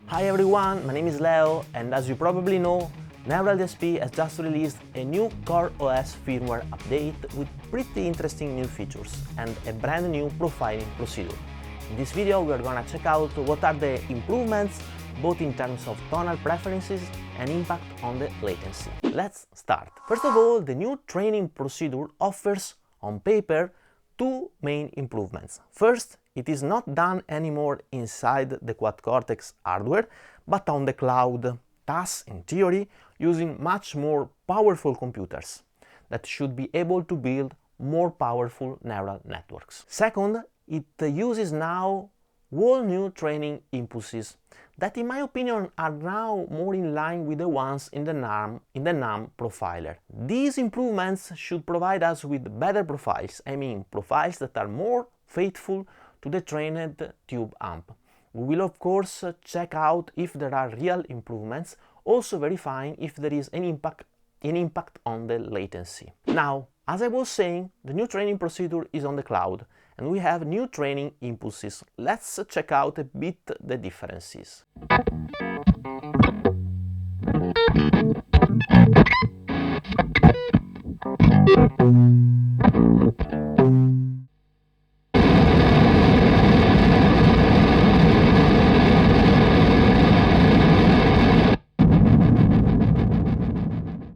Hi everyone, my name is Leo, and as you probably know, Neural DSP has just released a new CorOS firmware update with pretty interesting new features and a brand new profiling procedure. In this video we are gonna check out what are the improvements both in terms of tonal preferences and impact on the latency. Let's start. First of all, the new training procedure offers, on paper, two main improvements. First, it is not done anymore inside the Quad Cortex hardware, but on the cloud, thus, in theory, using much more powerful computers that should be able to build more powerful neural networks. Second, it uses now whole new training impulses that, in my opinion, are now more in line with the ones in the NUM profiler. These improvements should provide us with better profiles, I mean profiles that are more faithful to the trained tube amp. We will of course check out if there are real improvements, also verifying if there is an impact on the latency. Now, as I was saying, the new training procedure is on the cloud, and we have new training impulses. Let's check out a bit the differences.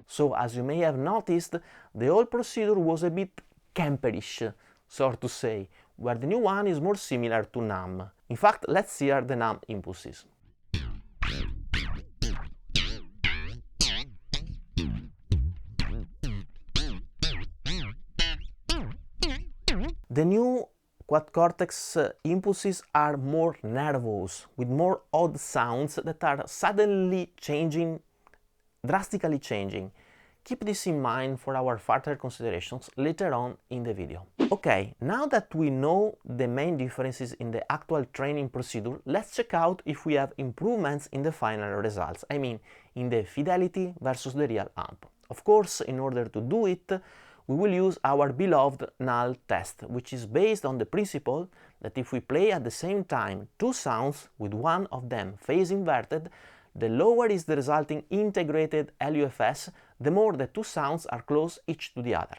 So, as you may have noticed, the old procedure was a bit camperish, so to say, where the new one is more similar to NUM. In fact, let's hear the NUM impulses. The new Quad Cortex impulses are more nervous, with more odd sounds that are suddenly changing, drastically changing. Keep this in mind for our further considerations later on in the video. Okay, now that we know the main differences in the actual training procedure, let's check out if we have improvements in the final results, I mean in the fidelity versus the real amp. Of course, in order to do it, we will use our beloved Null test, which is based on the principle that if we play at the same time two sounds with one of them phase inverted, the lower is the resulting integrated LUFS, the more the two sounds are close each to the other.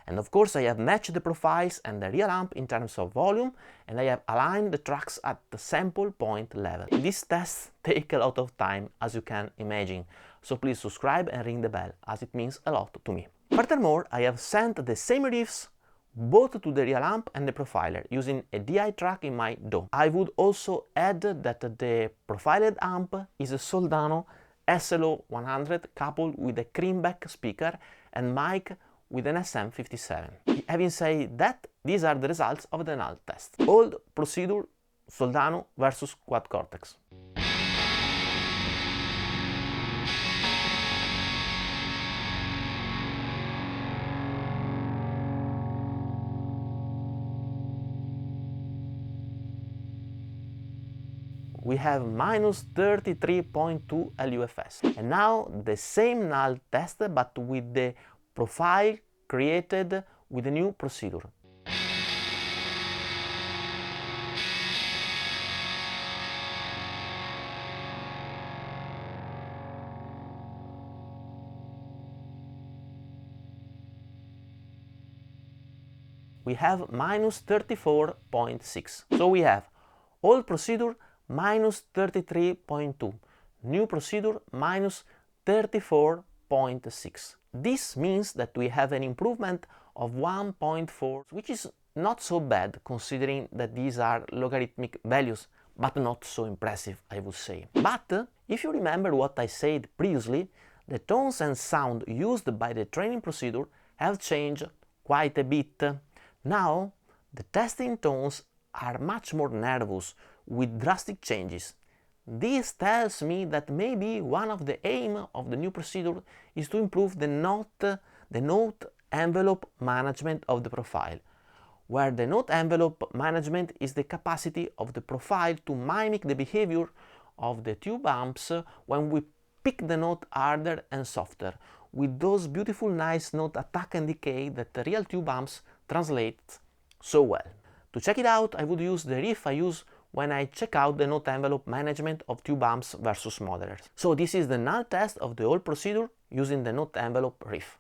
And of course I have matched the profiles and the real amp in terms of volume, and I have aligned the tracks at the sample point level. These tests take a lot of time, as you can imagine, so please subscribe and ring the bell, as it means a lot to me. Furthermore, I have sent the same riffs both to the real amp and the profiler, using a DI track in my DAW. I would also add that the profiled amp is a Soldano SLO100 coupled with a creamback speaker and mic with an SM57. Having said that, these are the results of the Null test. Old procedure, Soldano versus Quad Cortex. We have minus 33.2 LUFS. And now the same Null test, but with the profile created with the new procedure. We have minus 34.6. So we have old procedure minus 33.2, new procedure minus 34.6. This means that we have an improvement of 1.4, which is not so bad considering that these are logarithmic values, but not so impressive, I would say. But if you remember what I said previously, the tones and sound used by the training procedure have changed quite a bit. Now, the testing tones are much more nervous, with drastic changes. This tells me that maybe one of the aims of the new procedure is to improve the note envelope management of the profile, where the note envelope management is the capacity of the profile to mimic the behavior of the tube amps when we pick the note harder and softer, with those beautiful nice note attack and decay that the real tube amps translate so well. To check it out, I would use the riff I use when I check out the note envelope management of tube amps versus modelers. So this is the null test of the whole procedure using the note envelope riff.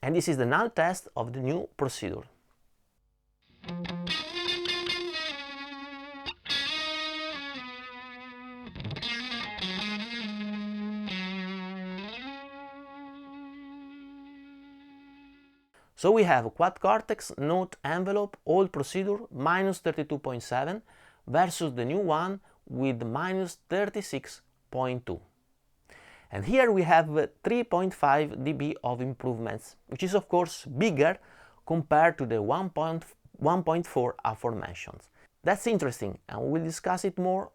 And this is the null test of the new procedure. So we have Quad Cortex note envelope old procedure minus 32.7 versus the new one with minus 36.2. And here we have 3.5 dB of improvements, which is of course bigger compared to the 1.4 aforementioned. That's interesting, and we'll discuss it more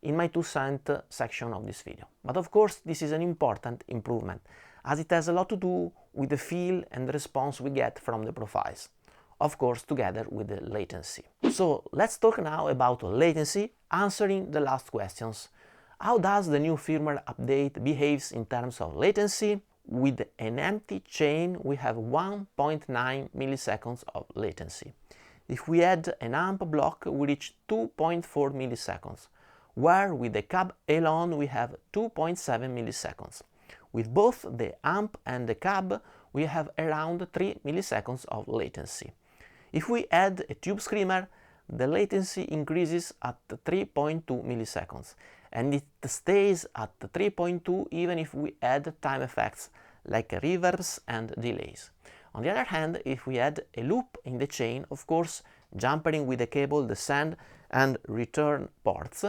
in my 2 cent section of this video. But of course this is an important improvement, as it has a lot to do with the feel and the response we get from the profiles, of course together with the latency. So let's talk now about latency, answering the last questions. How does the new firmware update behaves in terms of latency? With an empty chain we have 1.9 milliseconds of latency. If we add an amp block we reach 2.4 milliseconds, where with the cab alone we have 2.7 milliseconds. With both the amp and the cab we have around 3 milliseconds of latency. If we add a tube screamer, the latency increases at 3.2 milliseconds, and it stays at 3.2 even if we add time effects like reverbs and delays. On the other hand, if we add a loop in the chain, of course jumpering with the cable the send and return ports,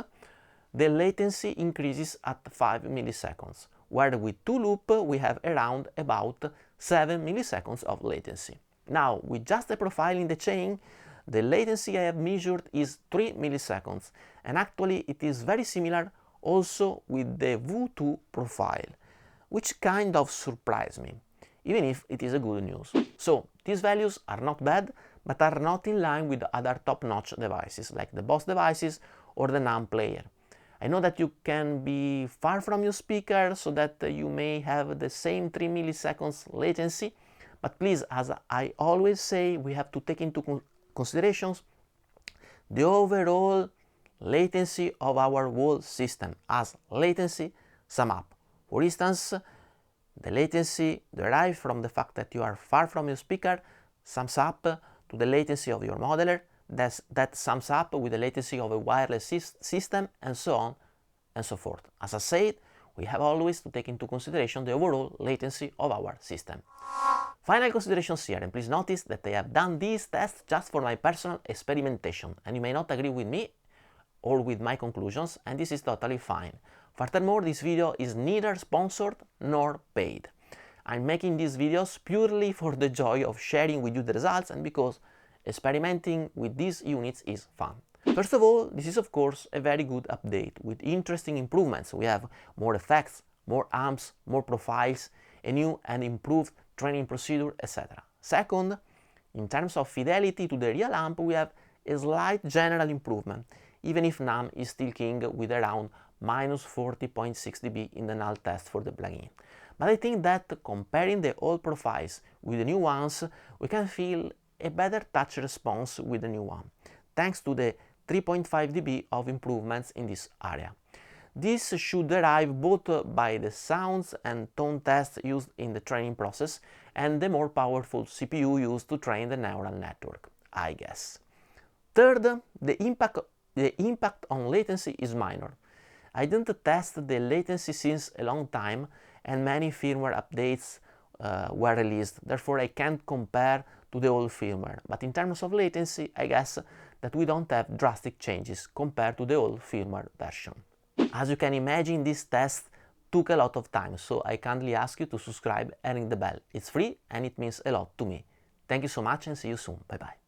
the latency increases at 5 milliseconds, where with 2 loop we have around about 7 milliseconds of latency. Now, with just a profile in the chain, the latency I have measured is 3 milliseconds, and actually it is very similar also with the V2 profile, which kind of surprised me, even if it is a good news. So these values are not bad, but are not in line with other top-notch devices like the Boss devices or the NAND player. I know that you can be far from your speaker so that you may have the same 3 milliseconds latency, but please, as I always say, we have to take into considerations the overall latency of our whole system, as latency sum up. For instance, the latency derived from the fact that you are far from your speaker sums up to the latency of your modeler, that sums up with the latency of a wireless system, and so on and so forth. As I said, we have always to take into consideration the overall latency of our system. Final considerations here, and please notice that I have done these tests just for my personal experimentation, and you may not agree with me or with my conclusions, and this is totally fine. Furthermore, this video is neither sponsored nor paid. I'm making these videos purely for the joy of sharing with you the results and because experimenting with these units is fun. First of all, this is of course a very good update with interesting improvements. We have more effects, more amps, more profiles, a new and improved training procedure, etc. Second, in terms of fidelity to the real amp, we have a slight general improvement, even if NAM is still king with around minus 40.6 dB in the null test for the plugin. But I think that comparing the old profiles with the new ones, we can feel a better touch response with the new one, thanks to the 3.5 dB of improvements in this area. This should derive both by the sounds and tone tests used in the training process and the more powerful CPU used to train the neural network, I guess. Third, the impact on latency is minor. I didn't test the latency since a long time and many firmware updates were released, therefore I can't compare to the old firmware, but in terms of latency I guess that we don't have drastic changes compared to the old firmware version. As you can imagine, this test took a lot of time, so I kindly ask you to subscribe and ring the bell. It's free and it means a lot to me. Thank you so much and see you soon. Bye bye.